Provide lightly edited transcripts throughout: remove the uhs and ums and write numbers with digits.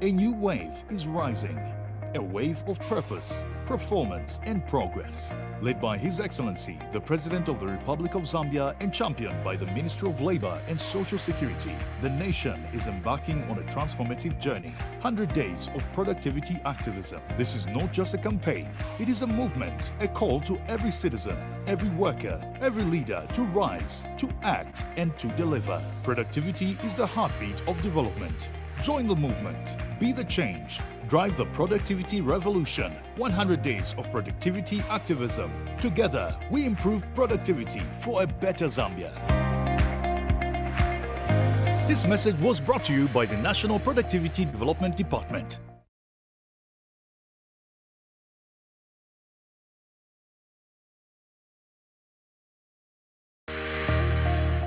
A new wave is rising, a wave of purpose, performance and progress. Led by His Excellency, the President of the Republic of Zambia and championed by the Ministry of Labor and Social Security, the nation is embarking on a transformative journey. 100 days of productivity activism. This is not just a campaign, it is a movement, a call to every citizen, every worker, every leader to rise, to act and to deliver. Productivity is the heartbeat of development. Join the movement, be the change, drive the productivity revolution. 100 days of productivity activism. Together, we improve productivity for a better Zambia. This message was brought to you by the National Productivity Development Department.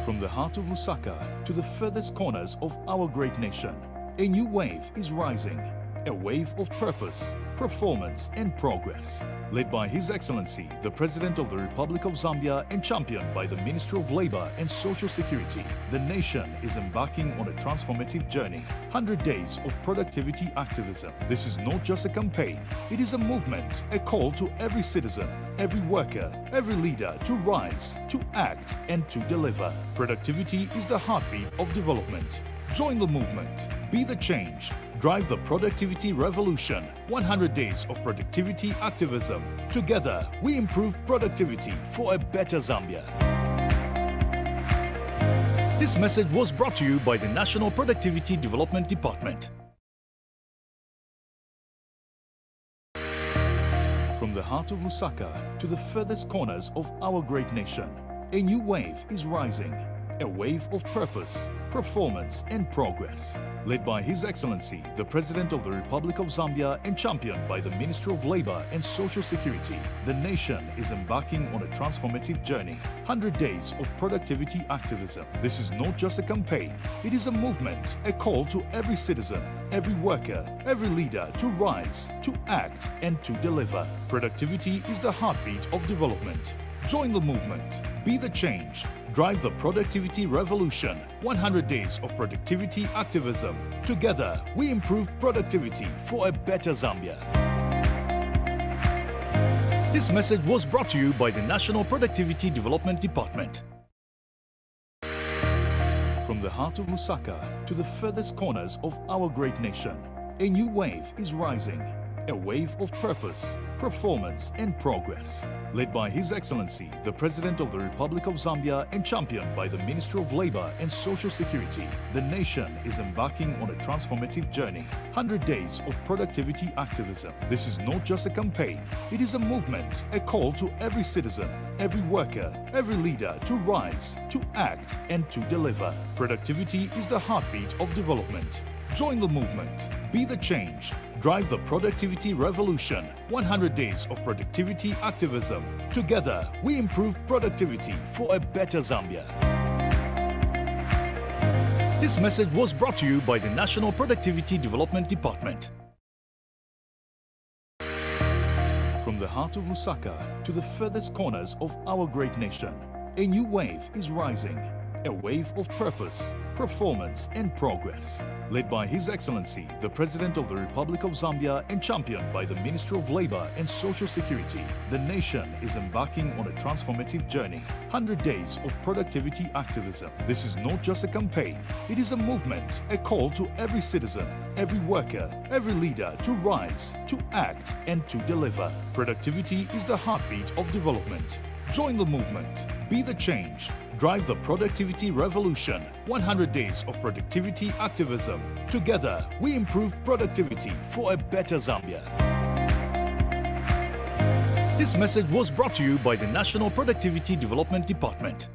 From the heart of Lusaka to the furthest corners of our great nation, a new wave is rising, a wave of purpose, performance and progress. Led by His Excellency, the President of the Republic of Zambia and championed by the Ministry of Labor and Social Security, the nation is embarking on a transformative journey. 100 days of productivity activism. This is not just a campaign, it is a movement, a call to every citizen, every worker, every leader to rise, to act and to deliver. Productivity is the heartbeat of development. Join the movement, be the change, drive the productivity revolution. 100 days of productivity activism. Together, we improve productivity for a better Zambia. This message was brought to you by the National Productivity Development Department. From the heart of Lusaka to the furthest corners of our great nation, a new wave is rising, a wave of purpose, performance and progress. Led by His Excellency, the President of the Republic of Zambia and championed by the Ministry of Labor and Social Security, the nation is embarking on a transformative journey. 100 days of productivity activism. This is not just a campaign, it is a movement, a call to every citizen, every worker, every leader to rise, to act and to deliver. Productivity is the heartbeat of development. Join the movement, be the change, drive the productivity revolution. 100 days of productivity activism. Together, we improve productivity for a better Zambia. This message was brought to you by the National Productivity Development Department. From the heart of Lusaka to the furthest corners of our great nation, a new wave is rising, a wave of purpose, performance and progress. Led by His Excellency, the President of the Republic of Zambia and championed by the Ministry of Labor and Social Security, the nation is embarking on a transformative journey. 100 days of productivity activism. This is not just a campaign, it is a movement, a call to every citizen, every worker, every leader to rise, to act and to deliver. Productivity is the heartbeat of development. Join the movement, be the change, drive the productivity revolution. 100 days of productivity activism. Together, we improve productivity for a better Zambia. This message was brought to you by the National Productivity Development Department. From the heart of Lusaka to the furthest corners of our great nation, a new wave is rising, a wave of purpose, performance and progress. Led by His Excellency, the President of the Republic of Zambia and championed by the Ministry of Labor and Social Security, the nation is embarking on a transformative journey. 100 days of productivity activism. This is not just a campaign, it is a movement, a call to every citizen, every worker, every leader to rise, to act and to deliver. Productivity is the heartbeat of development. Join the movement, be the change, drive the productivity revolution. 100 days of productivity activism. Together, we improve productivity for a better Zambia. This message was brought to you by the National Productivity Development Department.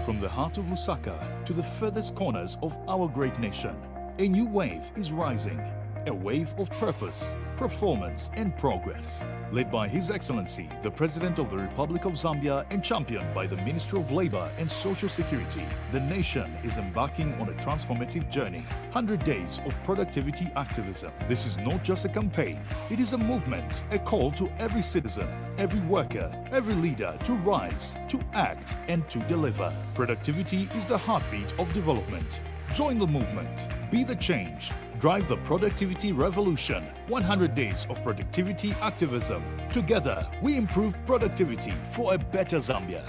From the heart of Lusaka to the furthest corners of our great nation, a new wave is rising, a wave of purpose, performance, and progress. Led by His Excellency, the President of the Republic of Zambia and championed by the Ministry of Labor and Social Security, the nation is embarking on a transformative journey. 100 days of productivity activism. This is not just a campaign, it is a movement, a call to every citizen, every worker, every leader to rise, to act, and to deliver. Productivity is the heartbeat of development. Join the movement. Be the change. Drive the productivity revolution. 100 days of productivity activism. Together, we improve productivity for a better Zambia.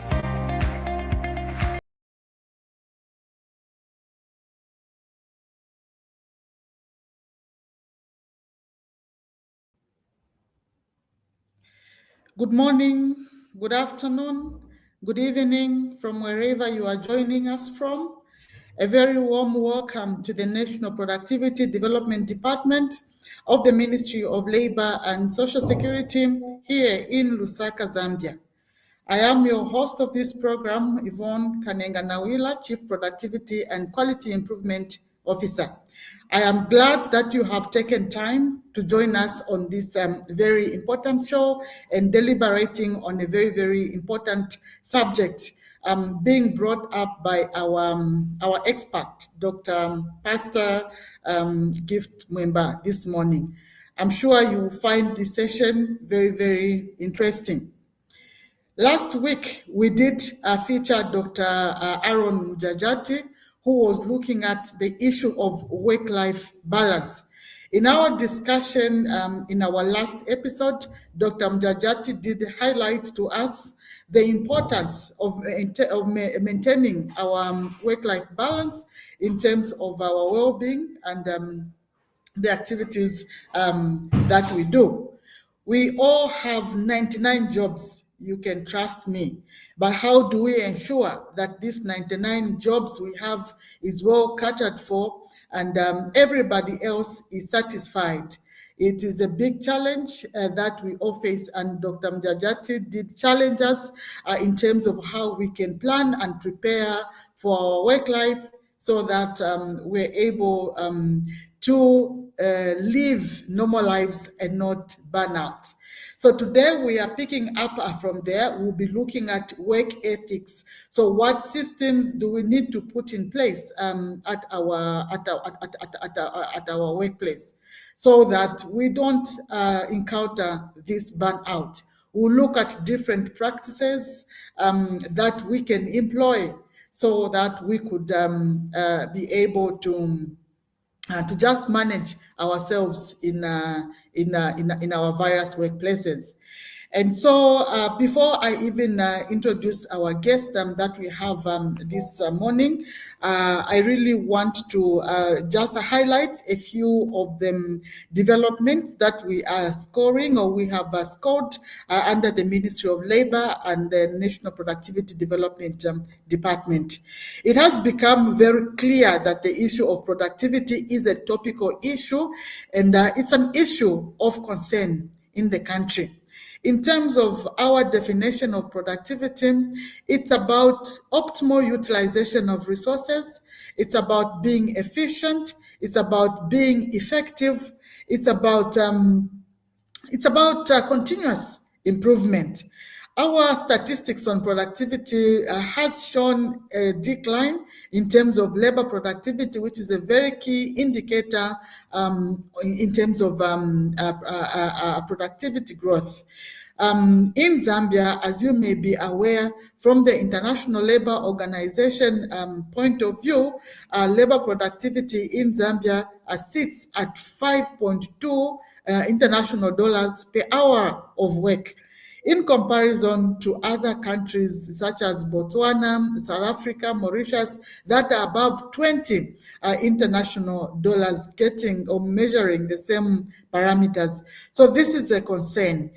Good morning, good afternoon, good evening from wherever you are joining us from. A very warm welcome to the National Productivity Development Department of the Ministry of Labor and Social Security here in Lusaka, Zambia. I am your host of this program, Yvonne Kanenga Nawila, Chief Productivity and Quality Improvement Officer. I am glad that you have taken time to join us on this very important show and deliberating on a very, very important subject being brought up by our expert, Dr. Pastor Gift Mwemba this morning. I'm sure you will find this session very, very interesting. Last week, we did feature Dr. Aaron Mujajati, who was looking at the issue of work-life balance. In our discussion in our last episode, Dr. Mujajati did highlight to us the importance of maintaining our work-life balance in terms of our well-being and the activities that we do. We all have 99 jobs, you can trust me. But how do we ensure that these 99 jobs we have is well catered for and everybody else is satisfied? It is a big challenge that we all face, and Dr. Mjajati did challenge us in terms of how we can plan and prepare for our work life so that we're able to live normal lives and not burn out. So today we are picking up from there. We'll be looking at work ethics. So what systems do we need to put in place at our workplace so that we don't encounter this burnout? We'll look at different practices that we can employ so that we could be able to just manage ourselves in our various workplaces. And so before I even introduce our guest that we have this morning, I really want to just highlight a few of the developments that we are scoring or we have scored under the Ministry of Labor and the National Productivity Development Department. It has become very clear that the issue of productivity is a topical issue and it's an issue of concern in the country. In terms of our definition of productivity, it's about optimal utilization of resources, it's about being efficient, it's about being effective, it's about continuous improvement. Our statistics on productivity has shown a decline in terms of labor productivity, which is a very key indicator in terms of productivity growth. In Zambia, as you may be aware, from the International Labour Organization point of view, labor productivity in Zambia sits at 5.2 international dollars per hour of work, in comparison to other countries such as Botswana, South Africa, Mauritius, that are above 20 international dollars, getting or measuring the same parameters. So this is a concern.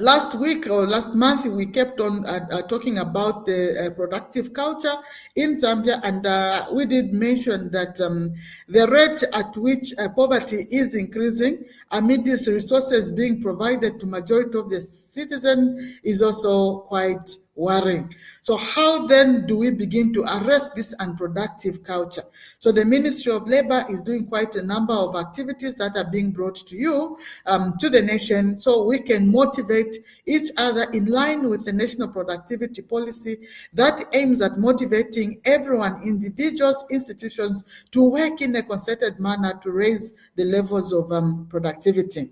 Last week or last month, we kept on talking about the productive culture in Zambia, and we did mention that the rate at which poverty is increasing amid these resources being provided to majority of the citizens is also quite worrying. So how then do we begin to arrest this unproductive culture? So the Ministry of Labor is doing quite a number of activities that are being brought to you, to the nation, so we can motivate each other in line with the National Productivity Policy that aims at motivating everyone, individuals, institutions, to work in a concerted manner to raise the levels of productivity.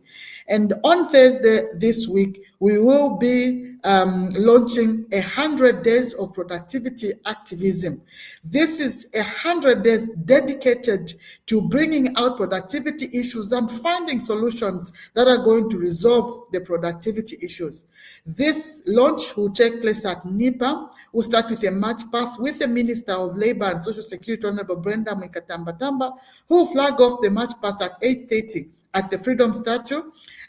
And on Thursday this week, we will be launching 100 days of productivity activism. This is 100 days dedicated to bringing out productivity issues and finding solutions that are going to resolve the productivity issues. This launch will take place at NIPA. We'll start with a march past with the Minister of Labor and Social Security, Honorable Brenda Mwikatambatamba, who will flag off the march past at 8:30 at the Freedom Statue,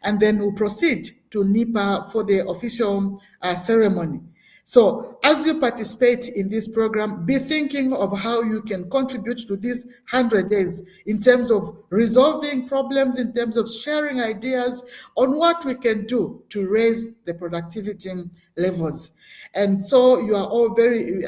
and then we'll proceed to NIPA for the official ceremony. So as you participate in this program, be thinking of how you can contribute to these 100 days in terms of resolving problems, in terms of sharing ideas on what we can do to raise the productivity levels. And so you are all very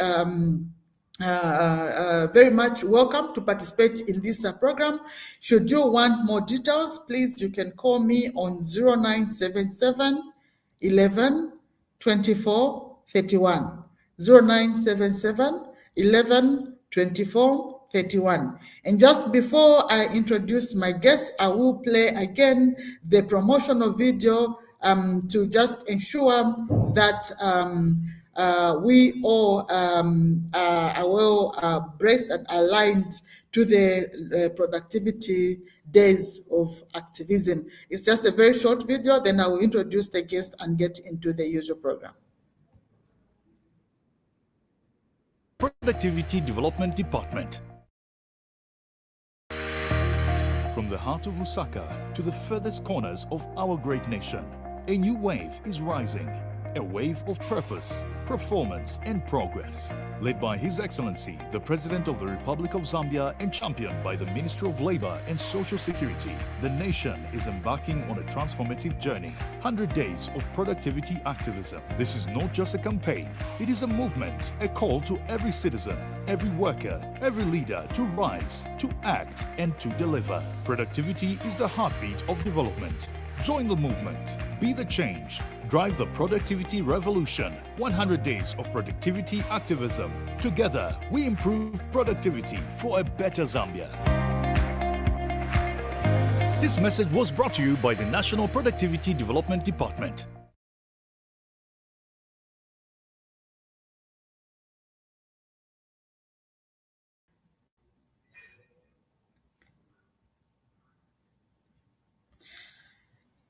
much welcome to participate in this program. Should you want more details, please, you can call me on 0977 11 24 31. 0977 11 24 31. And just before I introduce my guest, I will play again the promotional video to just ensure that we all are well braced and aligned to the productivity days of activism. It's just a very short video, then I will introduce the guest and get into the usual program. Productivity Development Department. From the heart of Lusaka to the furthest corners of our great nation, a new wave is rising. A wave of purpose, performance, and progress. Led by His Excellency, the President of the Republic of Zambia and championed by the Ministry of Labor and Social Security, the nation is embarking on a transformative journey. 100 days of productivity activism. This is not just a campaign, it is a movement, a call to every citizen, every worker, every leader to rise, to act, and to deliver. Productivity is the heartbeat of development. Join the movement. Be the change. Drive the productivity revolution. 100 days of productivity activism. Together, we improve productivity for a better Zambia. This message was brought to you by the National Productivity Development Department.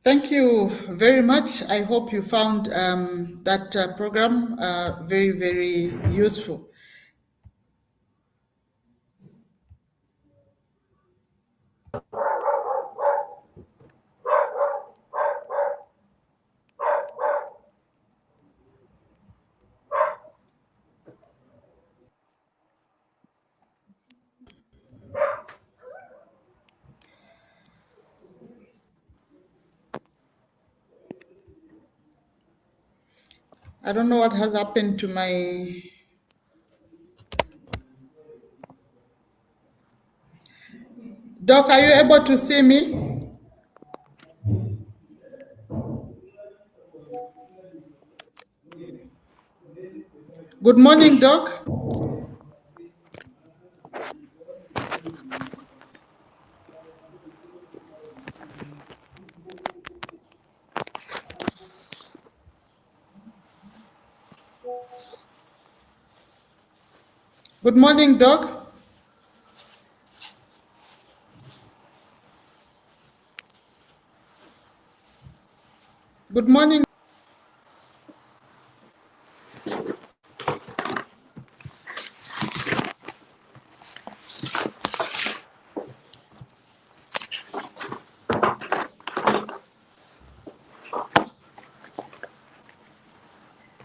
Thank you very much. I hope you found that program very, very useful. I don't know what has happened to my... Doc, are you able to see me? Good morning, Doc. Good morning, Doc. Good morning.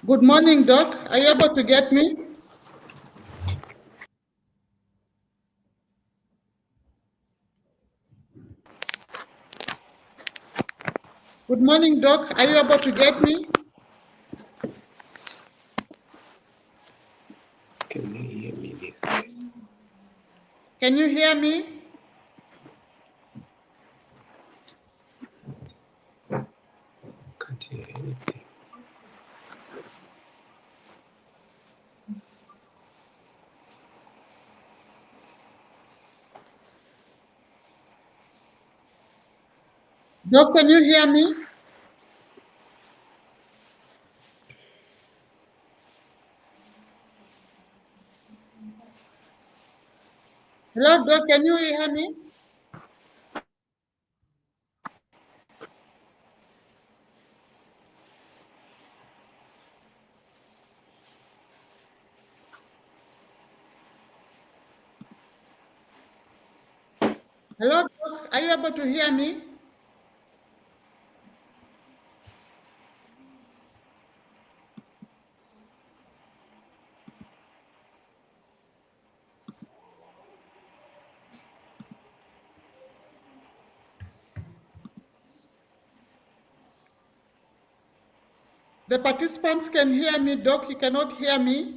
Good morning, Doc. Are you able to get me? Good morning, Doc. Are you able to get me? Can they hear me these days? Can you hear me? Can't hear anything. Doc, can you hear me? Hello, Doc, can you hear me? Hello, Doc, are you able to hear me? The participants can hear me, Doc, you cannot hear me?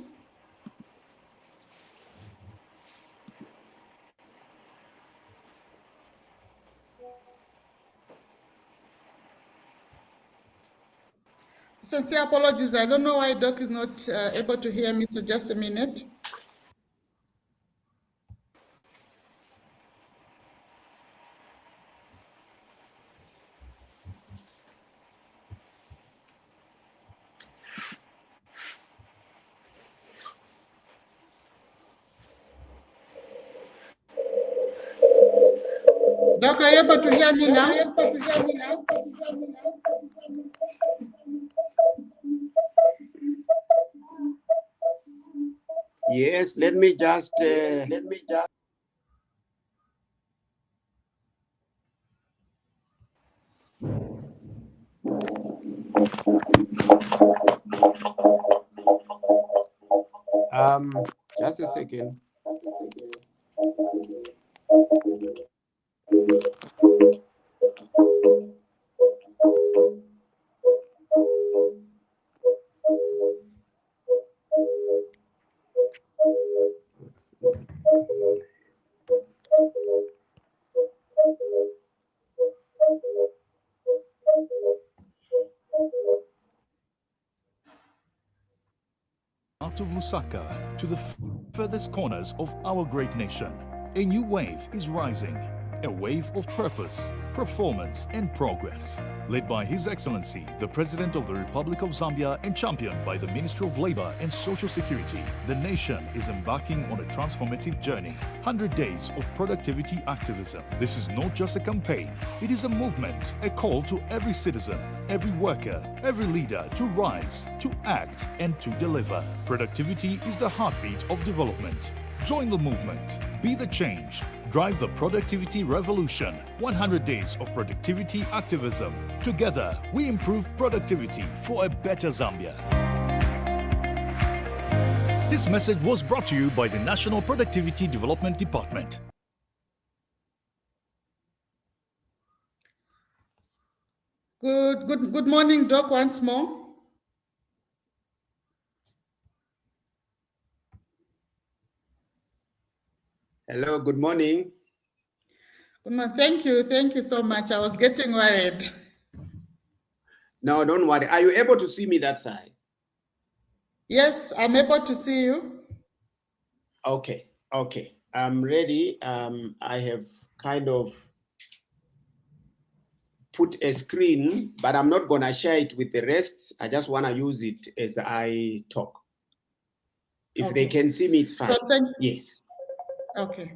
Sincere apologies, I don't know why Doc is not able to hear me, so just a minute. Doc, are you able to hear me now? Yes, let me just just a second. Out of Lusaka to the furthest corners of our great nation, a new wave is rising. A wave of purpose, performance, and progress. Led by His Excellency, the President of the Republic of Zambia and championed by the Ministry of Labor and Social Security, the nation is embarking on a transformative journey. 100 days of productivity activism. This is not just a campaign, it is a movement, a call to every citizen, every worker, every leader to rise, to act, and to deliver. Productivity is the heartbeat of development. Join the movement. Be the change. Drive the productivity revolution. 100 days of productivity activism. Together, we improve productivity for a better Zambia. This message was brought to you by the National Productivity Development Department. Good morning, Doc, once more. Hello, good morning. Good morning. Thank you so much. I was getting worried. No, don't worry. Are you able to see me that side? Yes, I'm able to see you. Okay, I'm ready. I have kind of put a screen, but I'm not gonna share it with the rest. I just wanna use it as I talk. If Okay. they can see me, it's fine. So yes. Okay.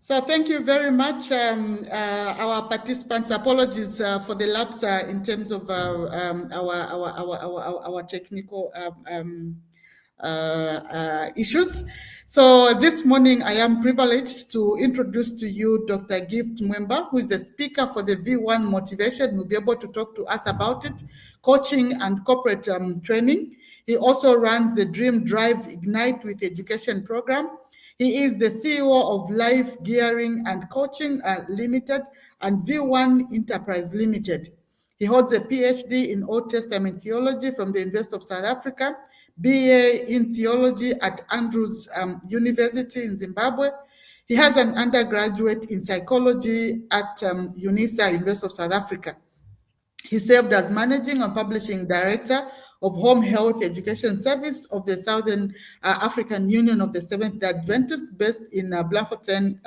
So thank you very much, our participants. Apologies for the lapse in terms of our technical issues. So this morning, I am privileged to introduce to you Dr. Gift Mwemba, who is the speaker for the V1 Motivation. Will be able to talk to us about it, coaching and corporate training. He also runs the Dream Drive Ignite with Education program. He is the CEO of Life Gearing and Coaching Limited and V1 Enterprise Limited. He holds a PhD in Old Testament theology from the University of South Africa, BA in theology at Andrews University in Zimbabwe. He has an undergraduate in psychology at UNISA, University of South Africa. He served as managing and publishing director of Home Health Education Service of the Southern African Union of the Seventh-day Adventists, based in Bloemfontein,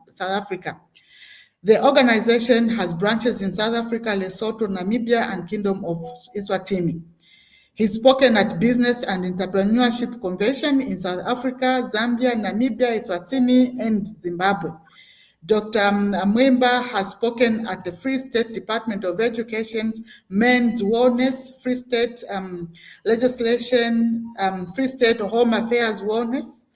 South Africa. The organization has branches in South Africa, Lesotho, Namibia, and Kingdom of Eswatini. He's spoken at Business and Entrepreneurship Convention in South Africa, Zambia, Namibia, Eswatini, and Zimbabwe. Dr. Mwemba has spoken at the Free State Department of Education's Men's Wellness, Free State Legislation, Free State Home Affairs Wellness.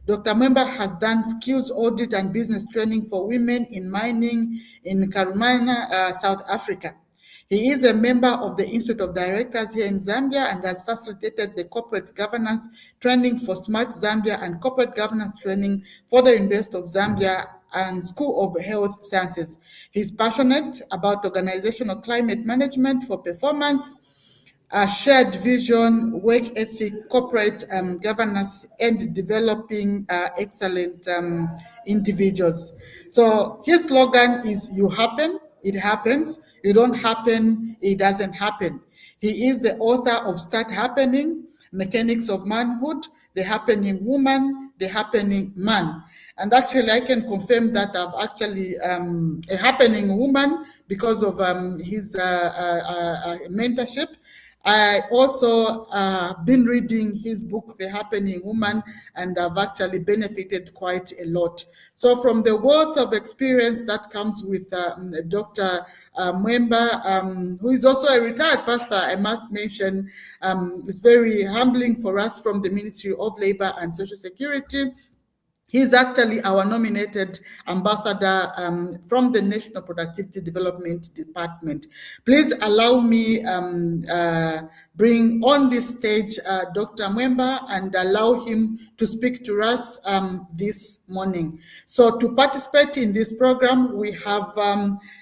Dr. Mwemba has done skills audit and business training for women in mining in Karumana, South Africa. He is a member of the Institute of Directors here in Zambia and has facilitated the corporate governance training for Smart Zambia and corporate governance training for the University of Zambia and School of Health Sciences. He's passionate about organizational climate management for performance, shared vision, work ethic, corporate governance, and developing excellent individuals. So his slogan is, "You happen, it happens. You don't happen, it doesn't happen." He is the author of Start Happening, Mechanics of Manhood, The Happening Woman, The Happening Man. And actually, I can confirm that I've actually a happening woman because of his mentorship. I also been reading his book, The Happening Woman, and I've actually benefited quite a lot. So from the wealth of experience that comes with Dr. Mwemba, who is also a retired pastor, I must mention, it's very humbling for us from the Ministry of Labor and Social Security. He's actually our nominated ambassador from the National Productivity Development Department. Please allow me bring on this stage Dr. Mwemba and allow him to speak to us this morning. So to participate in this program, we have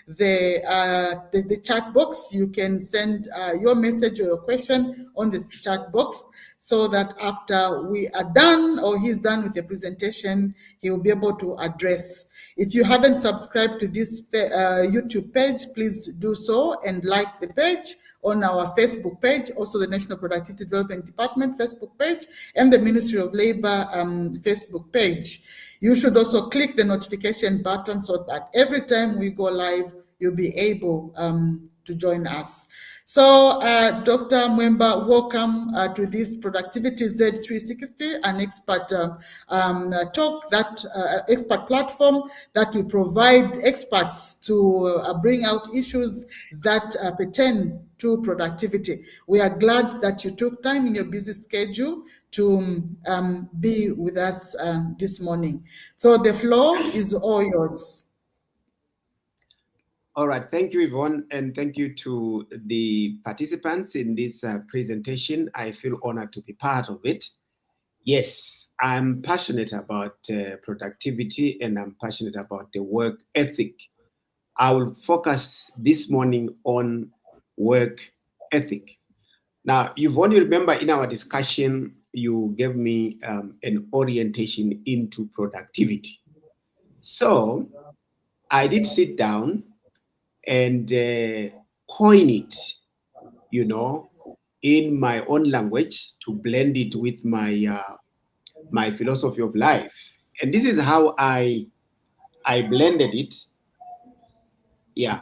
the chat box. You can send your message or your question on the chat box, so that after we are done or he's done with the presentation, he will be able to address. If you haven't subscribed to this YouTube page, please do so and like the page on our Facebook page, also the National Productivity Development Department Facebook page and the Ministry of Labor Facebook page. You should also click the notification button so that every time we go live, you'll be able to join us. So, Dr. Mwemba, welcome to this Productivity Z360, an expert talk, that expert platform that will provide experts to bring out issues that pertain to productivity. We are glad that you took time in your busy schedule to be with us this morning. So the floor is all yours. All right, thank you, Yvonne, and thank you to the participants in this presentation. I feel honored to be part of it. Yes, I'm passionate about productivity and I'm passionate about the work ethic. I will focus this morning on work ethic. Now, Yvonne, you remember in our discussion, you gave me an orientation into productivity. So I did sit down and coin it, you know, in my own language to blend it with my my philosophy of life. And this is how I blended it. Yeah,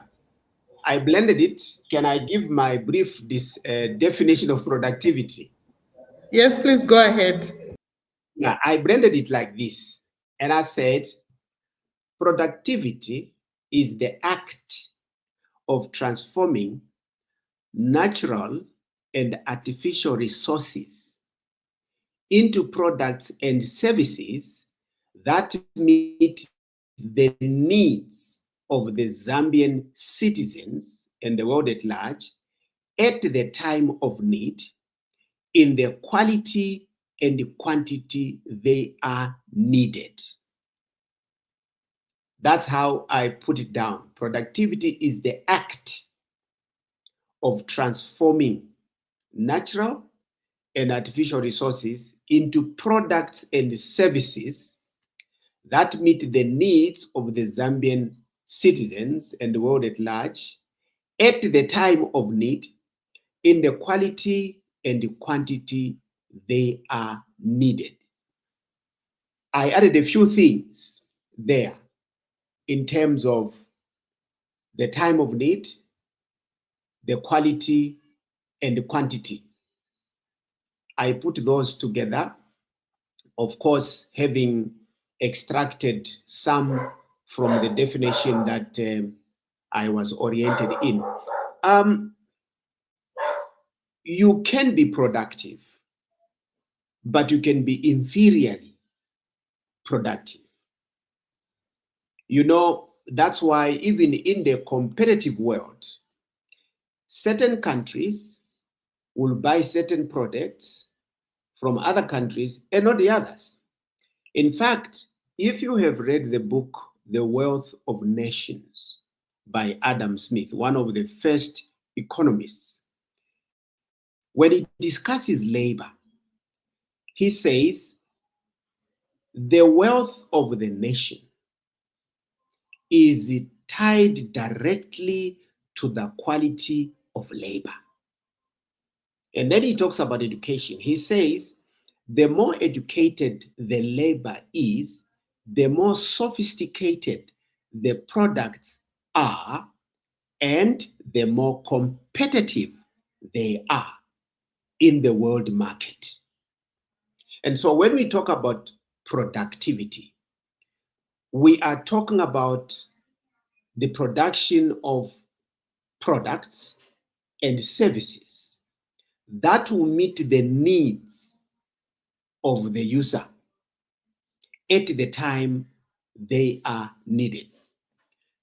I blended it. Can I give my brief definition of productivity? Yes, please go ahead. Yeah, I blended it like this. And I said, productivity is the act of transforming natural and artificial resources into products and services that meet the needs of the Zambian citizens and the world at large at the time of need, in the quality and the quantity they are needed. That's how I put it down. Productivity is the act of transforming natural and artificial resources into products and services that meet the needs of the Zambian citizens and the world at large at the time of need, in the quality and the quantity they are needed. I added a few things there in terms of the time of need, the quality, and the quantity. I put those together, of course, having extracted some from the definition that I was oriented in. You can be productive, but you can be inferiorly productive. You know, that's why even in the competitive world, certain countries will buy certain products from other countries and not the others. In fact, if you have read the book, The Wealth of Nations by Adam Smith, one of the first economists, when he discusses labor, he says the wealth of the nation is tied directly to the quality of labor. And then he talks about education. He says the more educated the labor is, the more sophisticated the products are, and the more competitive they are in the world market. And so when we talk about productivity, we are talking about the production of products and services that will meet the needs of the user at the time they are needed.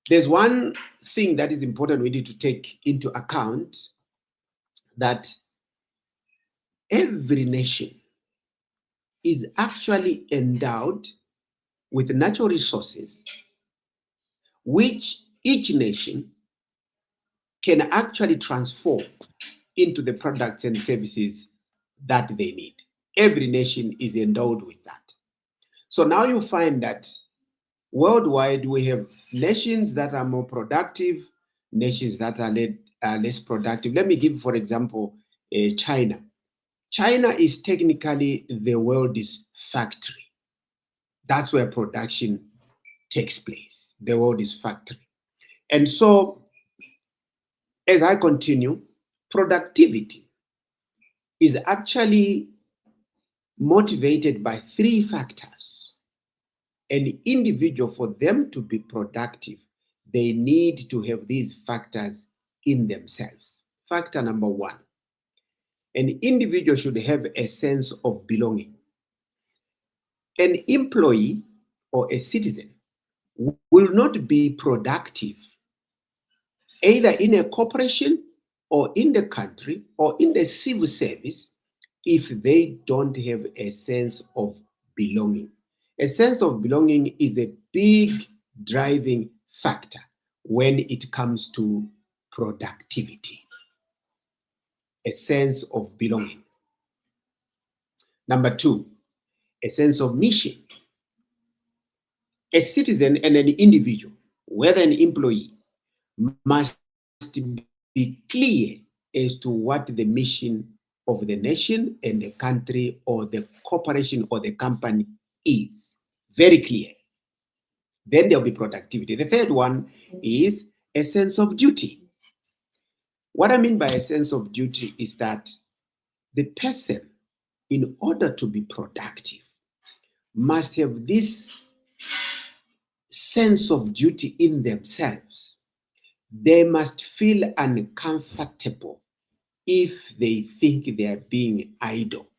There's one thing that is important we need to take into account, that every nation is actually endowed with natural resources which each nation can actually transform into the products and services that they need. Every nation is endowed with that. So now you find that worldwide we have nations that are more productive, nations that are less productive. Let me give, for example, China. China is technically the world's factory. That's where production takes place. The world's factory. And so, as I continue, productivity is actually motivated by three factors. An individual, for them to be productive, they need to have these factors in themselves. Factor number one, an individual should have a sense of belonging. An employee or a citizen will not be productive either in a corporation or in the country or in the civil service if they don't have a sense of belonging. A sense of belonging is a big driving factor when it comes to productivity. A sense of belonging. Number two, a sense of mission. A citizen and an individual, whether an employee, must be clear as to what the mission of the nation and the country or the corporation or the company is. Very clear. Then there'll be productivity. The third one is a sense of duty. What I mean by a sense of duty is that the person, in order to be productive, must have this sense of duty in themselves. They must feel uncomfortable if they think they are being idle.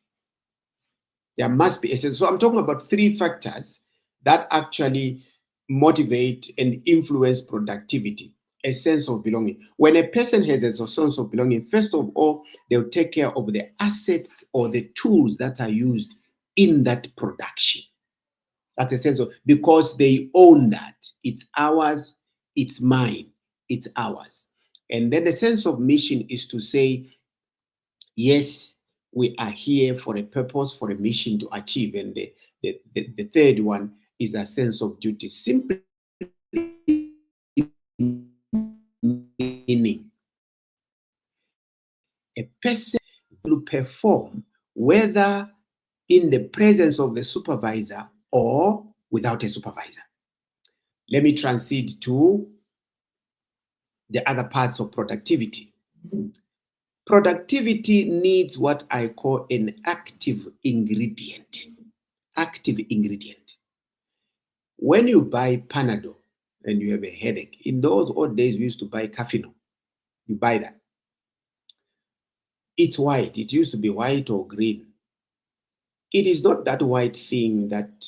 There must be a sense. So I'm talking about three factors that actually motivate and influence productivity. A sense of belonging. When a person has a sense of belonging, first of all, they'll take care of the assets or the tools that are used in that production. That's a sense of, because they own that. It's ours, it's mine, it's ours. And then the sense of mission is to say, yes, we are here for a purpose, for a mission to achieve. And the third one is a sense of duty, simply meaning a person will perform whether in the presence of the supervisor or without a supervisor. Let me transit to the other parts of productivity. Productivity needs what I call an active ingredient. Active ingredient. When you buy Panadol and you have a headache, in those old days we used to buy Cafino. You buy that. It's white. It used to be white or green. It is not that white thing that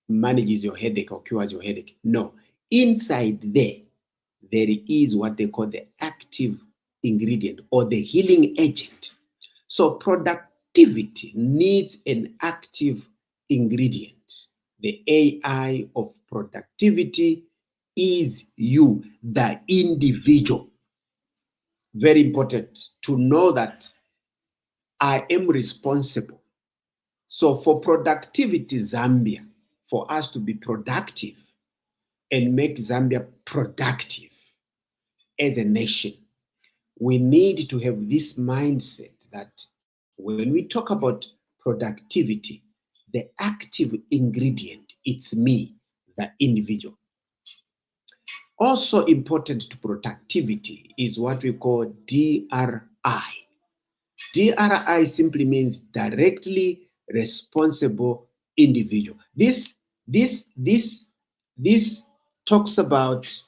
manages your headache or cures your headache. No. Inside there is what they call the active ingredient or the healing agent. So productivity needs an active ingredient. The AI of productivity is you, the individual. Very important to know that I am responsible. So for productivity Zambia, for us to be productive and make Zambia productive as a nation, we need to have this mindset that when we talk about productivity, the active ingredient, it's me, the individual. Also important to productivity is what we call DRI. DRI simply means directly responsible individual. This talks about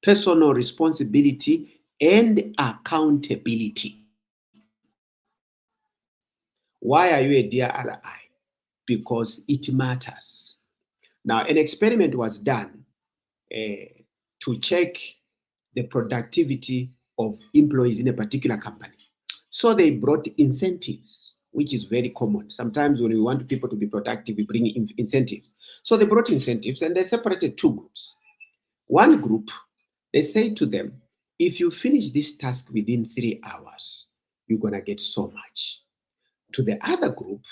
personal responsibility and accountability. Why are you a DRI? Because it matters. Now, an experiment was done to check the productivity of employees in a particular company. So they brought incentives, which is very common. Sometimes when we want people to be productive, we bring in incentives. So they brought incentives and they separated two groups. One group, they say to them, if you finish this task within 3 hours, you're going to get so much. To the other group,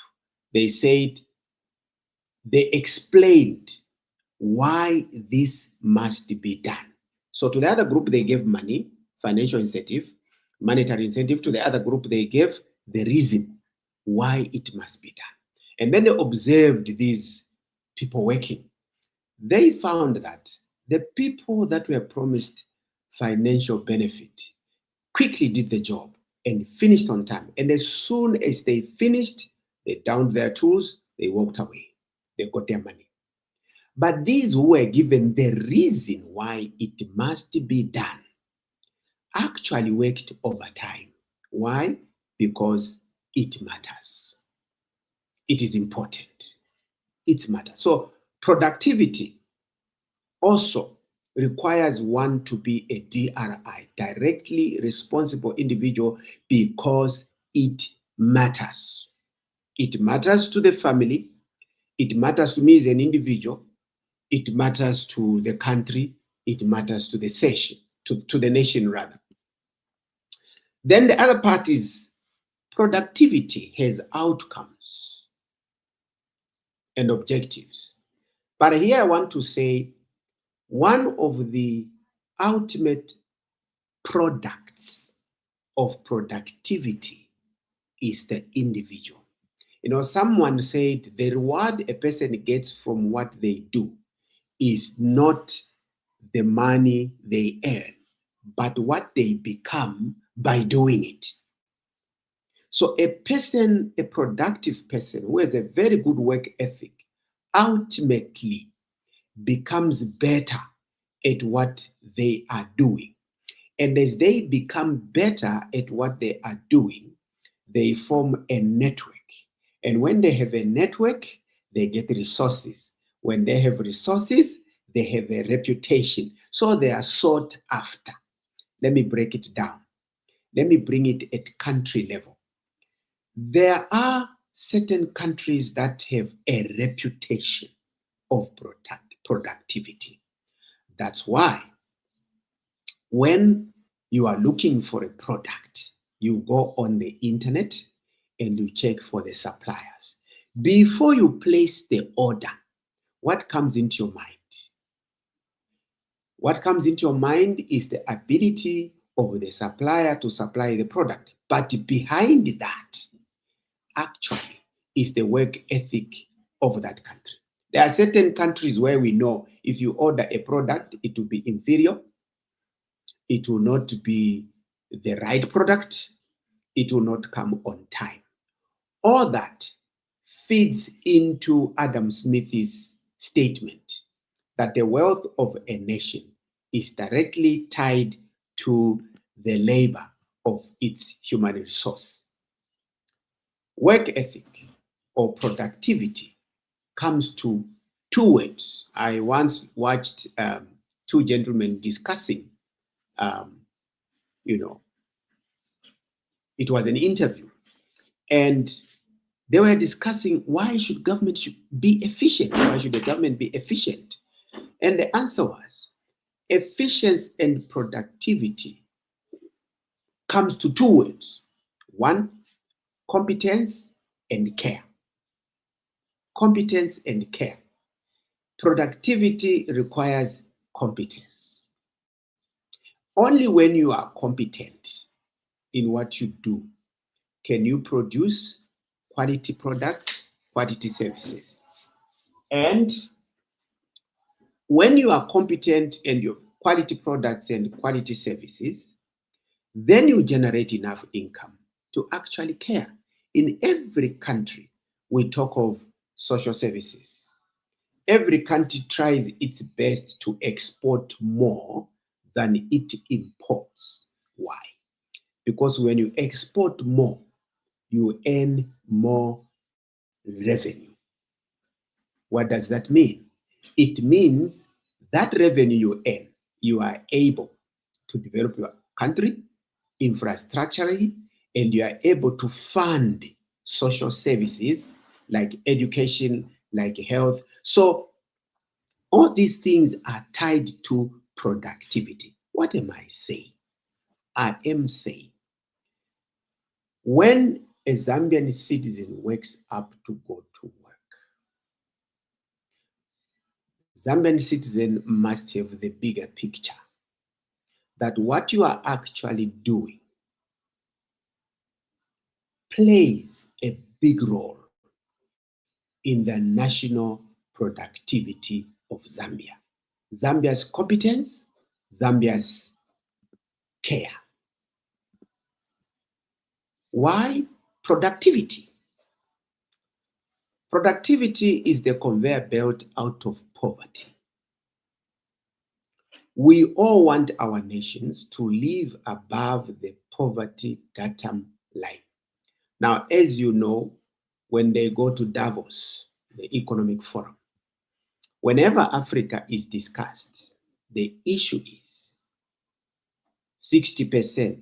they said, they explained why this must be done. So to the other group, they gave money, financial incentive, monetary incentive. To the other group, they gave the reason why it must be done. And then they observed these people working. They found that the people that were promised financial benefit quickly did the job and finished on time. And as soon as they finished, they downed their tools, they walked away. They got their money. But these who were given the reason why it must be done actually worked overtime. Why? Because it matters. It is important. It matters. So productivity also requires one to be a DRI, directly responsible individual, because it matters. It matters to the family. It matters to me as an individual. It matters to the country. It matters to the session, to the nation rather. Then the other part is productivity has outcomes and objectives. But here I want to say one of the ultimate products of productivity is the individual. You know, someone said the reward a person gets from what they do is not the money they earn, but what they become by doing it. So a person, a productive person who has a very good work ethic, ultimately becomes better at what they are doing. And as they become better at what they are doing, they form a network. And when they have a network, they get resources. When they have resources, they have a reputation. So they are sought after. Let me break it down. Let me bring it at country level. There are certain countries that have a reputation of productivity. That's why When you are looking for a product, you go on the internet and you check for the suppliers. Before you place the order, what comes into your mind? What comes into your mind is the ability of the supplier to supply the product. But behind that, actually, is the work ethic of that country. There are certain countries where we know if you order a product, it will be inferior, it will not be the right product, it will not come on time. All that feeds into Adam Smith's statement that the wealth of a nation is directly tied to the labor of its human resource. Work ethic or productivity comes to two words. I once watched two gentlemen discussing, it was an interview, and they were discussing why should government be efficient? Why should the government be efficient? And the answer was efficiency and productivity comes to two words. One, competence and care. Competence and care. Productivity requires competence. Only when you are competent in what you do can you produce quality products, quality services. And when you are competent in your quality products and quality services, then you generate enough income to actually care. In every country, we talk of social services. Every country tries its best to export more than it imports. Why? Because when you export more, you earn more revenue. What does that mean? It means that revenue you earn, you are able to develop your country infrastructurally, and you are able to fund social services like education, like health. So all these things are tied to productivity. What am I saying? I am saying when a Zambian citizen wakes up to go to work, Zambian citizen must have the bigger picture that what you are actually doing plays a big role in the national productivity of Zambia. Zambia's competence, Zambia's care. Why productivity? Productivity is the conveyor belt out of poverty. We all want our nations to live above the poverty datum line. Now, as you know, when they go to Davos, the economic forum, whenever Africa is discussed, the issue is 60%,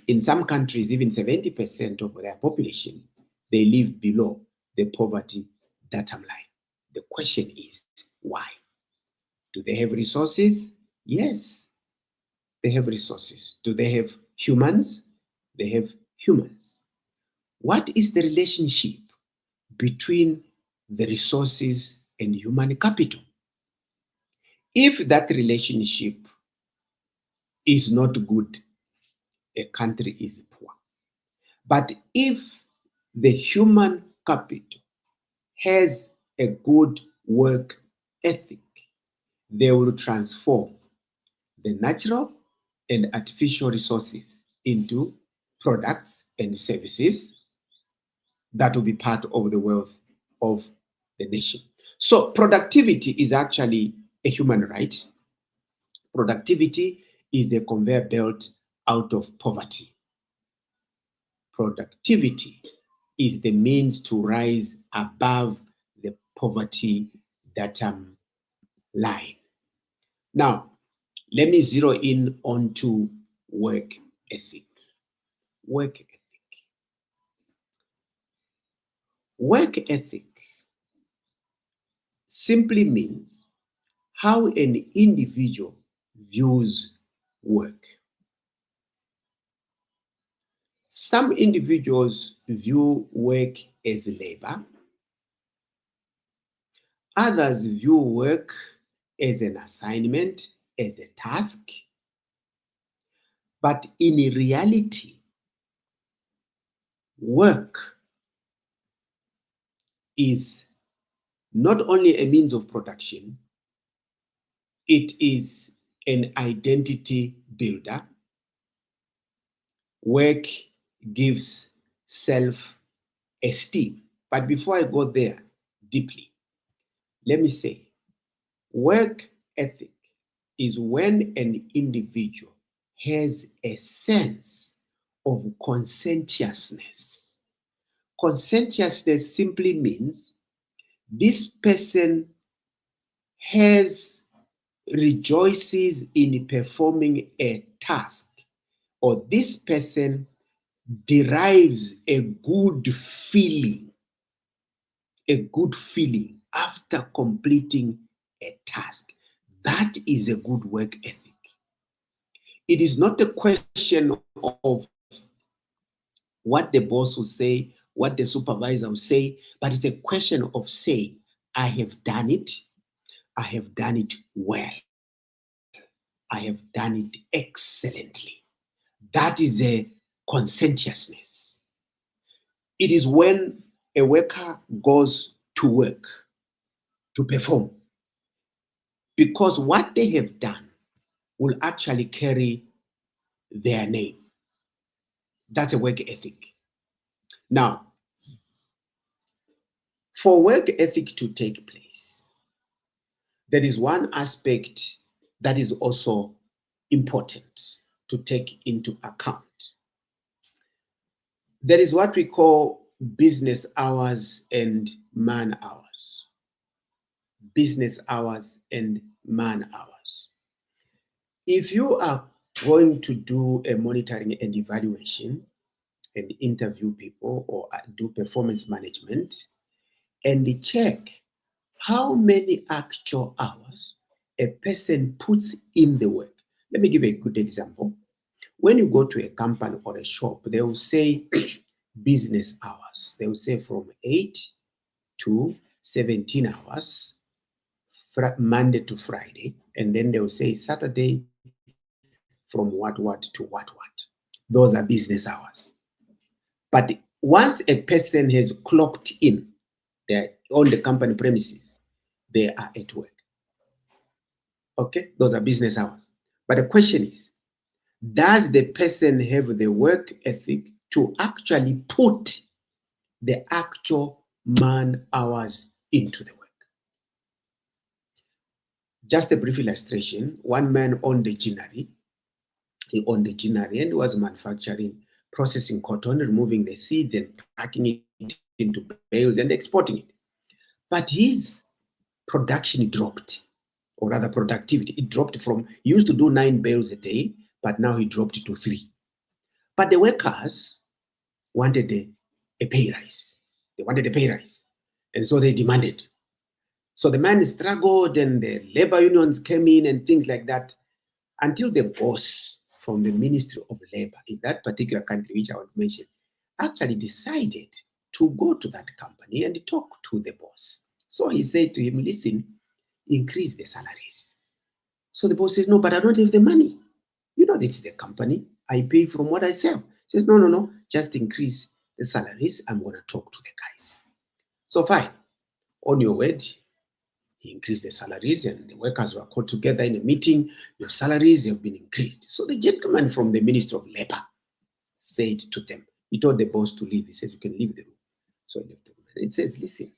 in some countries, even 70% of their population, they live below the poverty datum line. The question is, why? Do they have resources? Yes, they have resources. Do they have humans? They have humans. What is the relationship between the resources and human capital? If that relationship is not good, a country is poor. But if the human capital has a good work ethic, they will transform the natural and artificial resources into products and services that will be part of the wealth of the nation. So productivity is actually a human right. Productivity is a conveyor belt out of poverty. Productivity is the means to rise above the poverty datum line. Now, let me zero in onto work ethic. Work ethic. Work ethic simply means how an individual views work. Some individuals view work as labor. Others view work as an assignment, as a task. But in reality, work is not only a means of production, it is an identity builder. Work gives self-esteem. But before I go there deeply, let me say, work ethic is when an individual has a sense of conscientiousness. Conscientiousness simply means this person rejoices in performing a task, or this person derives a good feeling after completing a task. That is a good work ethic. It is not a question of what the boss will say, what the supervisor will say, but it's a question of saying, I have done it well, I have done it excellently. That is a conscientiousness. It is when a worker goes to work to perform, because what they have done will actually carry their name. That's a work ethic. Now, for work ethic to take place, there is one aspect that is also important to take into account. There is what we call business hours and man hours. Business hours and man hours. If you are going to do a monitoring and evaluation and interview people or do performance management and check how many actual hours a person puts in the work. Let me give a good example. When you go to a company or a shop, they will say business hours. They will say from 8 to 17 hours, Monday to Friday, and then they will say Saturday from what to what. Those are business hours. But once a person has clocked in, they're on the company premises, they are at work. Okay, those are business hours. But the question is, does the person have the work ethic to actually put the actual man hours into the work? Just a brief illustration. One man owned the ginnery. He owned the ginnery and was manufacturing, processing cotton, removing the seeds and packing it into bales and exporting it. But his production dropped, or rather productivity. It dropped from, he used to do 9 bales a day, but now he dropped it to 3. But the workers wanted a pay rise. They wanted a pay rise. And so they demanded. So the man struggled and the labor unions came in and things like that, until the boss from the Ministry of Labor in that particular country, which I want to mention, actually decided to go to that company and talk to the boss. So he said to him, listen, increase the salaries. So the boss says, no, but I don't have the money. You know, this is a company. I pay from what I sell. He says, no, just increase the salaries. I'm going to talk to the guys. So fine. On your word, he increased the salaries and the workers were called together in a meeting. Your salaries have been increased. So the gentleman from the Ministry of Labor said to them, he told the boss to leave. He says, you can leave the room. So he left the room. And it says, listen,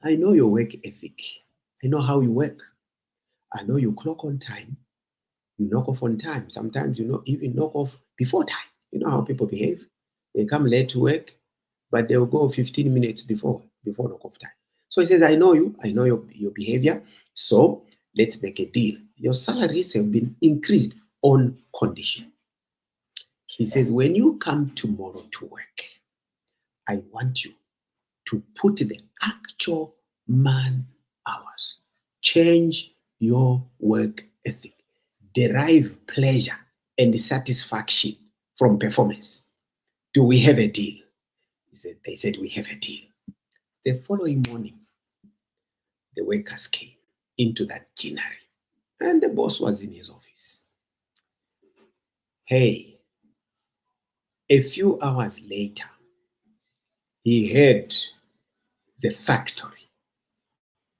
I know your work ethic. I know how you work. I know you clock on time. You knock off on time. Sometimes, even knock off before time. You know how people behave. They come late to work, but they'll go 15 minutes before knock off time. So he says, I know you. I know your behavior. So let's make a deal. Your salaries have been increased on condition. He says, when you come tomorrow to work, I want you to put the actual man hours. Change your work ethic. derive pleasure and satisfaction from performance. Do we have a deal? They said, we have a deal. The following morning, the workers came into that ginnery, and the boss was in his office. Hey, a few hours later, he heard the factory.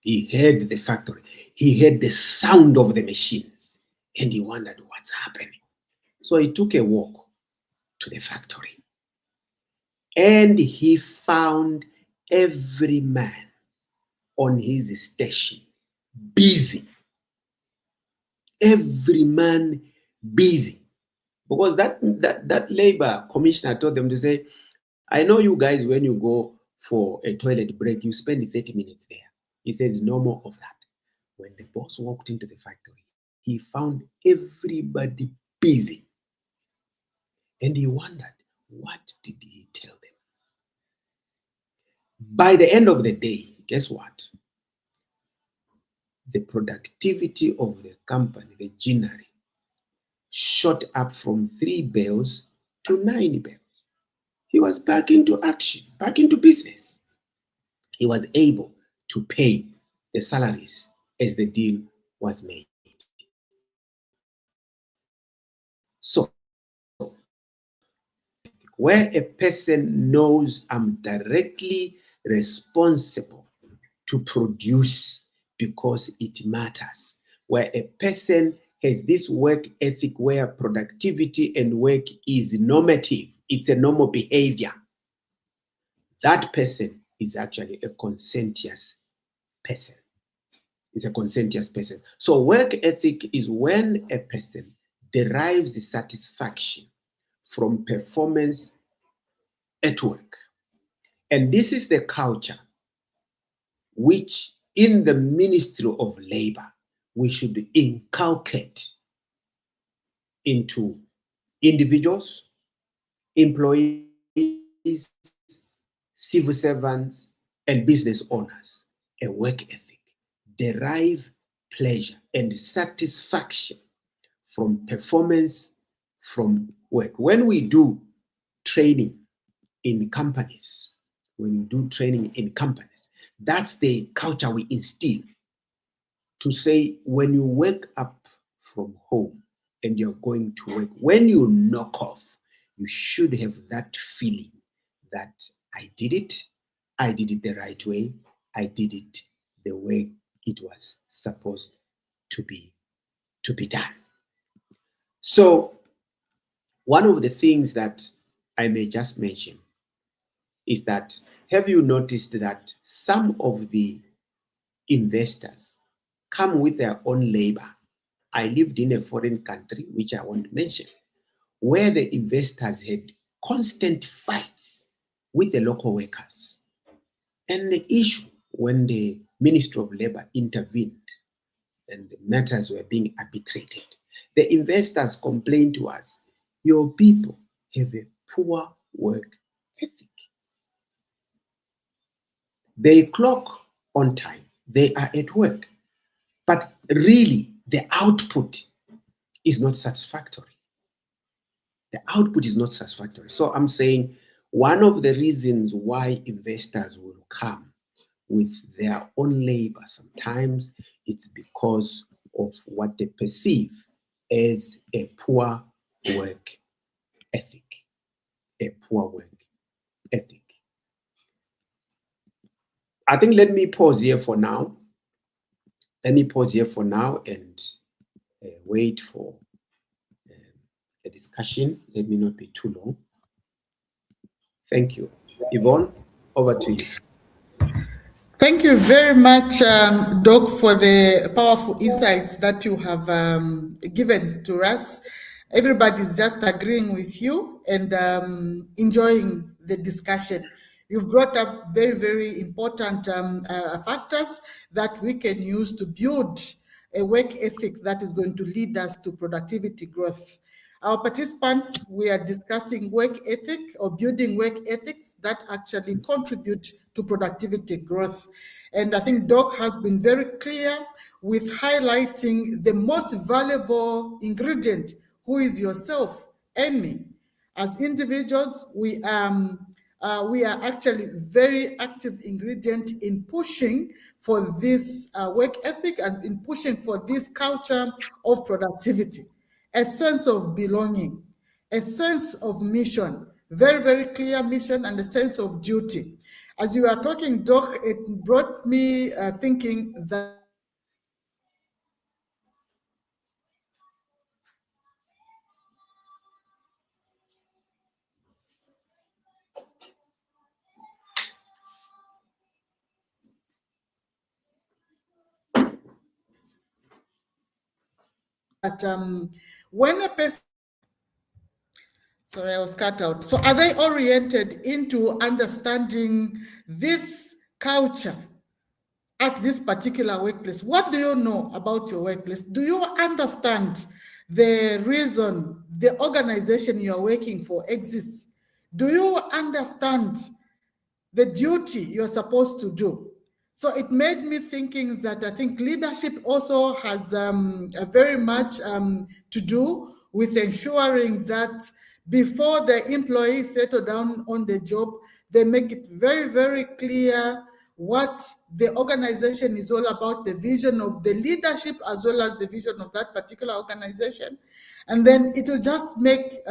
He heard the factory. He heard the sound of the machines, and he wondered what's happening. So he took a walk to the factory, and he found every man on his station busy. Every man busy. Because that labor commissioner told them to say, I know you guys, when you go for a toilet break, you spend 30 minutes there. He says, no more of that. When the boss walked into the factory, he found everybody busy. And he wondered, what did he tell them? By the end of the day, guess what? The productivity of the company, the ginnery, shot up from 3 bales to 9 bales. He was back into action, back into business. He was able to pay the salaries as the deal was made. So, where a person knows I'm directly responsible to produce because it matters, where a person has this work ethic where productivity and work is normative, it's a normal behavior, that person is actually a conscientious person. Is a conscientious person. So work ethic is when a person derives the satisfaction from performance at work. And this is the culture which in the Ministry of Labor, we should inculcate into individuals, employees, civil servants, and business owners. A work ethic. Derive pleasure and satisfaction from performance, from work. When we do training in companies, that's the culture we instill. To say, when you wake up from home and you're going to work, when you knock off, you should have that feeling that I did it the right way, I did it the way it was supposed to be done. So one of the things that I may just mention is that, have you noticed that some of the investors come with their own labor? I lived in a foreign country, which I won't mention, where the investors had constant fights with the local workers. And the issue, when the Ministry of Labor intervened and the matters were being arbitrated, the investors complained to us, your people have a poor work ethic. They clock on time, they are at work, but really the output is not satisfactory. The output is not satisfactory. So I'm saying one of the reasons why investors will come with their own labor sometimes, it's because of what they perceive as a poor work ethic. A poor work ethic. I think let me pause here for now. And wait for a discussion. Let me not be too long. Thank you. Yvonne, over to you. Thank you very much, Doc, for the powerful insights that you have given to us. Everybody's just agreeing with you and enjoying the discussion. You've brought up very, very important factors that we can use to build a work ethic that is going to lead us to productivity growth. Our participants, we are discussing work ethic or building work ethics that actually contribute to productivity growth. And I think Doc has been very clear with highlighting the most valuable ingredient, who is yourself and me. As individuals, we are actually very active ingredient in pushing for this work ethic and in pushing for this culture of productivity, a sense of belonging, a sense of mission, very, very clear mission and a sense of duty. As you are talking, Doc, it brought me thinking that when a person, sorry, I was cut out. So are they oriented into understanding this culture at this particular workplace? What do you know about your workplace? Do you understand the reason the organization you're working for exists? Do you understand the duty you're supposed to do? So it made me thinking that I think leadership also has a very much to do with ensuring that before the employees settle down on the job, they make it very, very clear what the organization is all about, the vision of the leadership as well as the vision of that particular organization. And then it will just make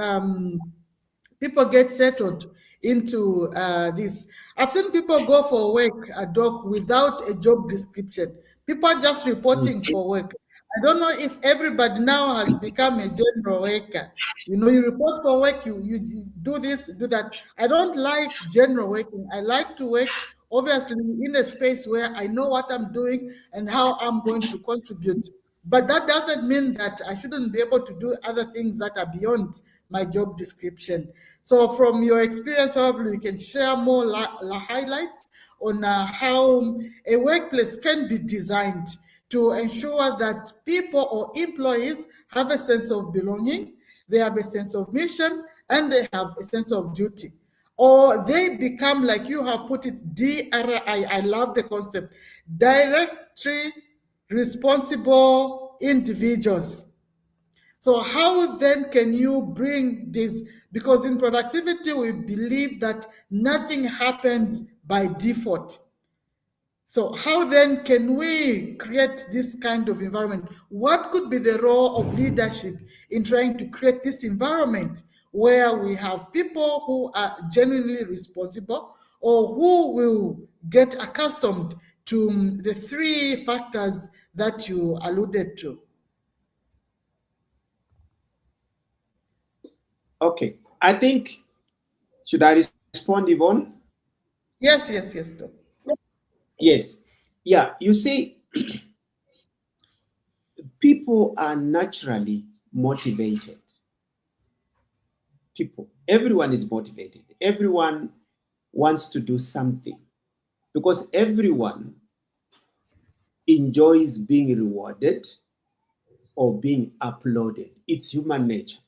people get settled into this. I've seen people go for work, Doc, without a job description. People are just reporting for work. I don't know if everybody now has become a general worker. You know, you report for work, you do this, do that. I don't like general working. I like to work, obviously, in a space where I know what I'm doing and how I'm going to contribute. But that doesn't mean that I shouldn't be able to do other things that are beyond my job description. So from your experience, probably you can share more highlights on how a workplace can be designed to ensure that people or employees have a sense of belonging, they have a sense of mission, and they have a sense of duty. Or they become, like you have put it, DRI. I love the concept, directory responsible individuals. So how then can you bring this? Because in productivity, we believe that nothing happens by default. So how then can we create this kind of environment? What could be the role of leadership in trying to create this environment where we have people who are genuinely responsible or who will get accustomed to the three factors that you alluded to? Okay, I think, should I respond, Yvonne? Yes, yes, yes, Doc. Yes. Yeah, you see, people are naturally motivated. People, everyone is motivated. Everyone wants to do something because everyone enjoys being rewarded or being applauded. It's human nature.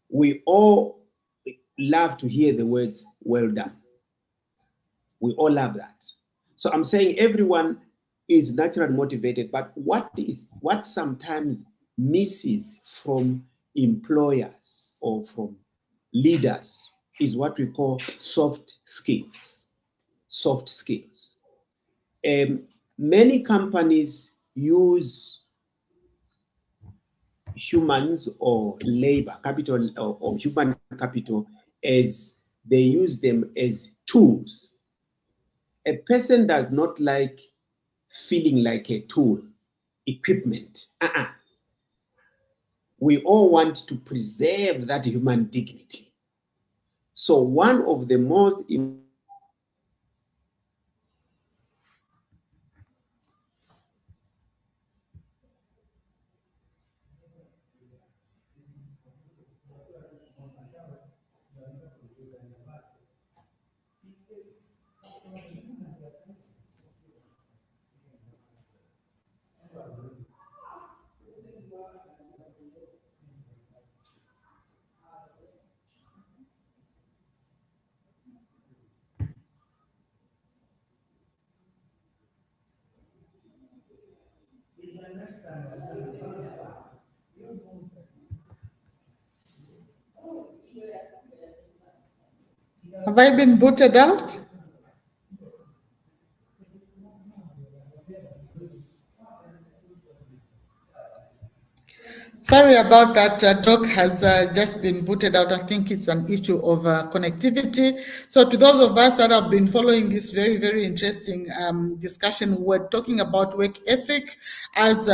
We all love to hear the words, well done. We all love that. So I'm saying everyone is naturally motivated, but what sometimes misses from employers or from leaders is what we call soft skills. Soft skills. Many companies use humans or labor capital or human capital as they use them as tools. A person does not like feeling like a tool, equipment. We all want to preserve that human dignity. So one of the most Have I been booted out? Sorry about that. Doc has just been booted out. I think it's an issue of connectivity. So to those of us that have been following this very, very interesting discussion, we're talking about work ethic as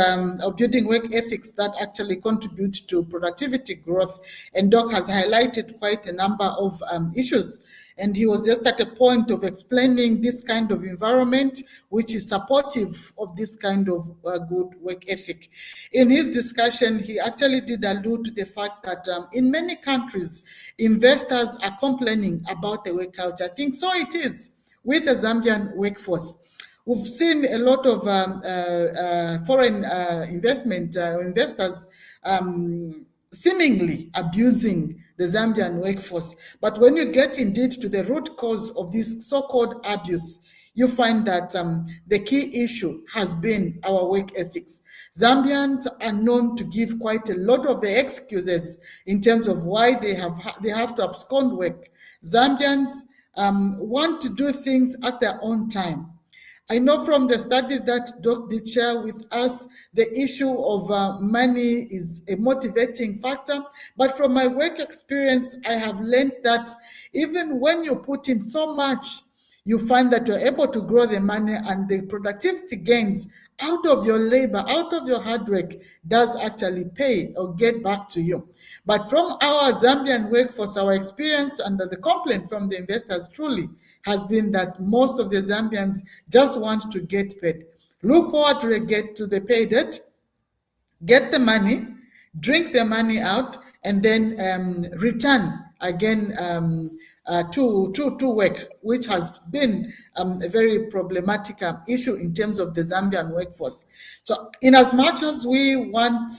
building work ethics that actually contribute to productivity growth. And Doc has highlighted quite a number of issues. And he was just at a point of explaining this kind of environment, which is supportive of this kind of good work ethic. In his discussion, he actually did allude to the fact that in many countries, investors are complaining about the work culture. I think so it is with the Zambian workforce. We've seen a lot of foreign investors seemingly abusing the Zambian workforce. But when you get indeed to the root cause of this so-called abuse, you find that the key issue has been our work ethics. Zambians are known to give quite a lot of the excuses in terms of why they have to abscond work. Zambians want to do things at their own time. I know from the study that Doc did share with us, the issue of money is a motivating factor. But from my work experience, I have learned that even when you put in so much, you find that you're able to grow the money, and the productivity gains out of your labor, out of your hard work, does actually pay or get back to you. But from our Zambian workforce, our experience and the complaint from the investors truly has been that most of the Zambians just want to get paid. Look forward to the pay date, get the money, drink the money out, and then return again to work, which has been a very problematic issue in terms of the Zambian workforce. So in as much as we want,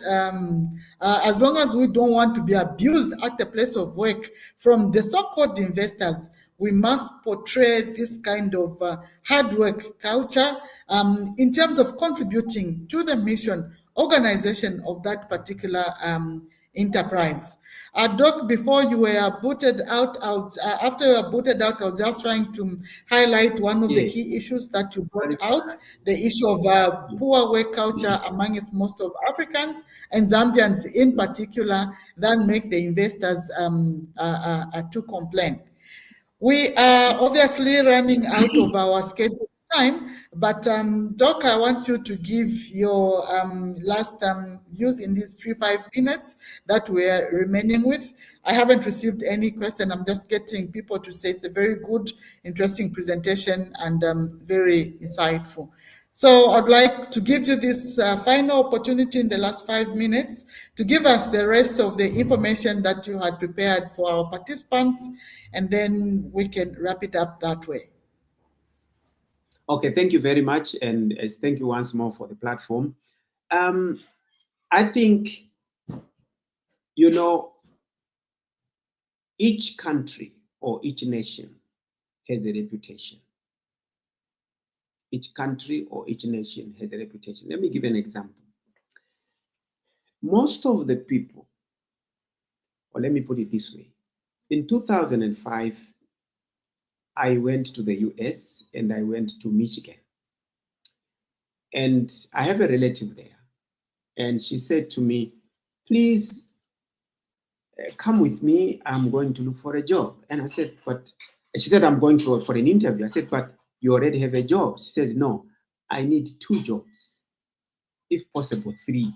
as long as we don't want to be abused at the place of work from the so-called investors, we must portray this kind of hard work culture in terms of contributing to the mission organization of that particular enterprise. Doc, before you were booted out, after you were booted out, I was just trying to highlight one of the key issues that you brought out, the issue of poor work culture amongst most of Africans and Zambians in particular that make the investors to complain. We are obviously running out of our scheduled time, but Doc, I want you to give your last use in these 5 minutes that we are remaining with. I haven't received any question. I'm just getting people to say it's a very good, interesting presentation and very insightful. So I'd like to give you this final opportunity in the last 5 minutes to give us the rest of the information that you had prepared for our participants, and then we can wrap it up that way. Okay, thank you very much, and thank you once more for the platform. I think, you know, each country or each nation has a reputation. Each country or each nation has a reputation. Let me give an example. Most of the people, or let me put it this way, in 2005, I went to the US and I went to Michigan. And I have a relative there. And she said to me, please come with me. I'm going to look for a job. And I said, but she said, I'm going for an interview. I said, but you already have a job. She says, no, I need 2 jobs. If possible, 3.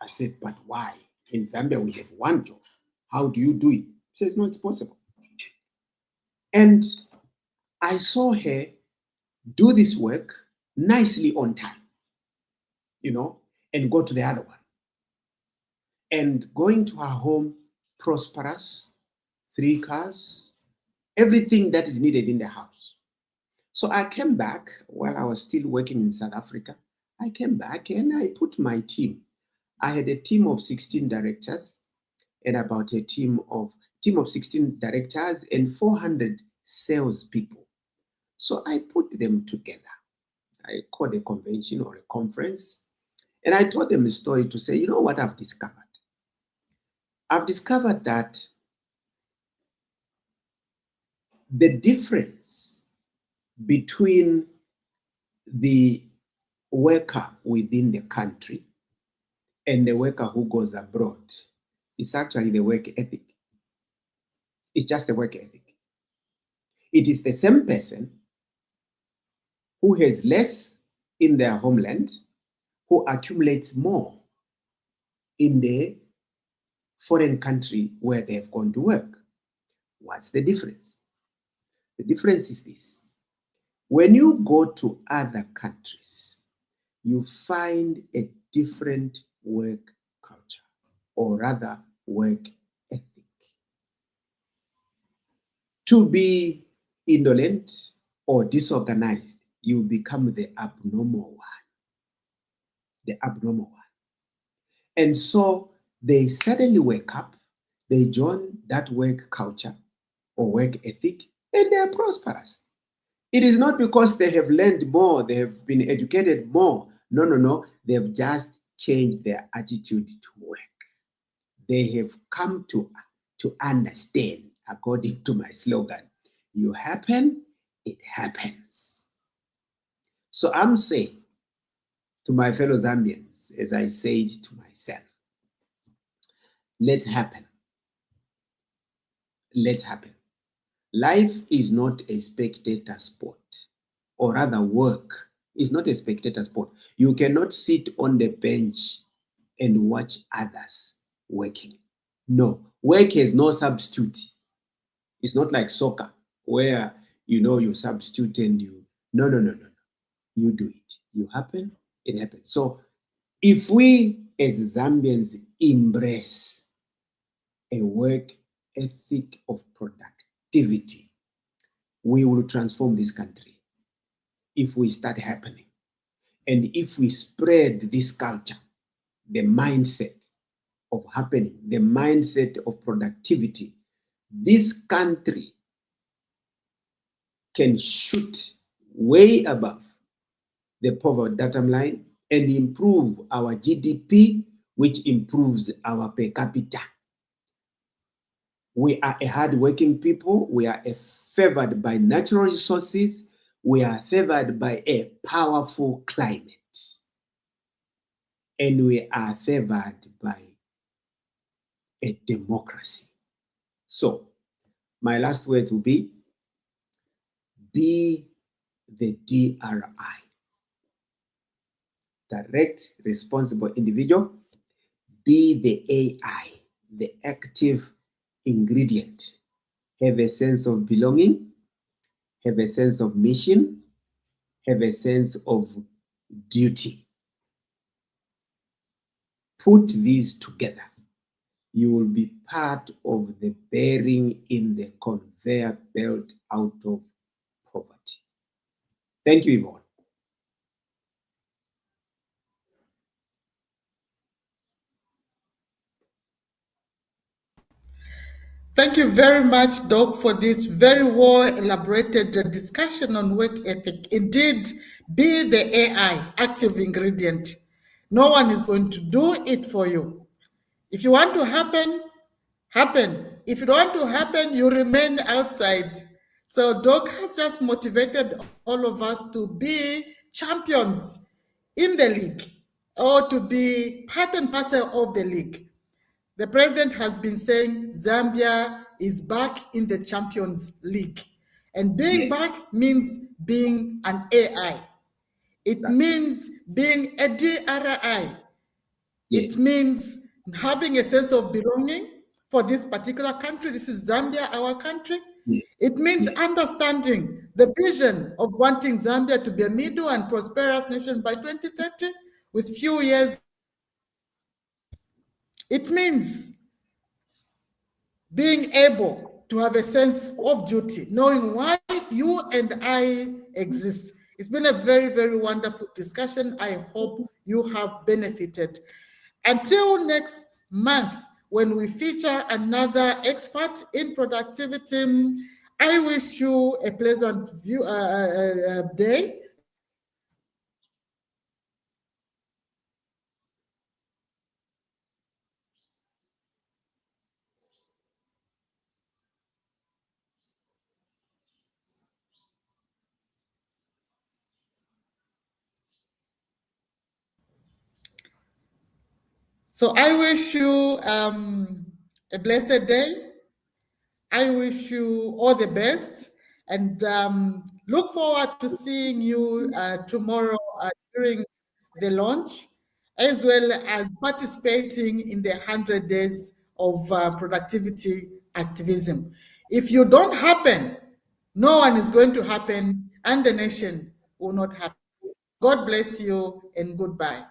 I said, but why? In Zambia, we have 1 job. How do you do it? She says, no, it's possible. And I saw her do this work nicely on time, you know, and go to the other one. And going to her home, prosperous, 3 cars, everything that is needed in the house. So I came back while I was still working in South Africa. I came back and I put my team. I had a team of 16 directors and about a team of 16 directors and 400 salespeople. So I put them together. I called a convention or a conference, And I told them a story to say, you know what I've discovered? I've discovered that the difference between the worker within the country and the worker who goes abroad is actually the work ethic. It's just the work ethic. It is the same person who has less in their homeland who accumulates more in the foreign country where they've gone to work. What's the difference? The difference is this. When you go to other countries, you find a different work culture, or rather work ethic. To be indolent or disorganized, you become the abnormal one. The abnormal one. And so they suddenly wake up, they join that work culture or work ethic, and they are prosperous. It is not because they have learned more, they have been educated more. No, no, no. They've just changed their attitude to work. They have come to understand, according to my slogan, you happen, it happens. So I'm saying to my fellow Zambians, as I said to myself, let's happen. Let's happen. Life is not a spectator sport, or rather work is not a spectator sport. You cannot sit on the bench and watch others working. No, work has no substitute. It's not like soccer where you substitute and no. You do it. You happen, it happens. So if we as Zambians embrace a work ethic of productivity, we will transform this country if we start happening. And if we spread this culture, the mindset of happening, the mindset of productivity, this country can shoot way above the poverty bottom line and improve our GDP, which improves our per capita. We are a hardworking people. We are favored by natural resources. We are favored by a powerful climate. And we are favored by a democracy. So, my last word will be the DRI. Direct, responsible individual. Be the AI, the active ingredient. Have a sense of belonging, have a sense of mission, have a sense of duty. Put these together. You will be part of the bearing in the conveyor belt out of poverty. Thank you, Yvonne. Thank you very much, Doc, for this very well elaborated discussion on work ethic. Indeed, be the AI, active ingredient. No one is going to do it for you. If you want to happen, happen. If you don't want to happen, you remain outside. So Doc has just motivated all of us to be champions in the league or to be part and parcel of the league. The president has been saying Zambia is back in the Champions League. And being back means being an AI. It means being a DRI. It means having a sense of belonging for this particular country. This is Zambia, our country. It means understanding the vision of wanting Zambia to be a middle and prosperous nation by 2030 with few years. It means being able to have a sense of duty, knowing why you and I exist. It's been a very, very wonderful discussion. I hope you have benefited. Until next month, when we feature another expert in productivity, I wish you a pleasant day. So I wish you a blessed day. I wish you all the best, and look forward to seeing you tomorrow during the launch, as well as participating in the 100 days of productivity activism. If you don't happen, no one is going to happen, and the nation will not happen. God bless you, and goodbye.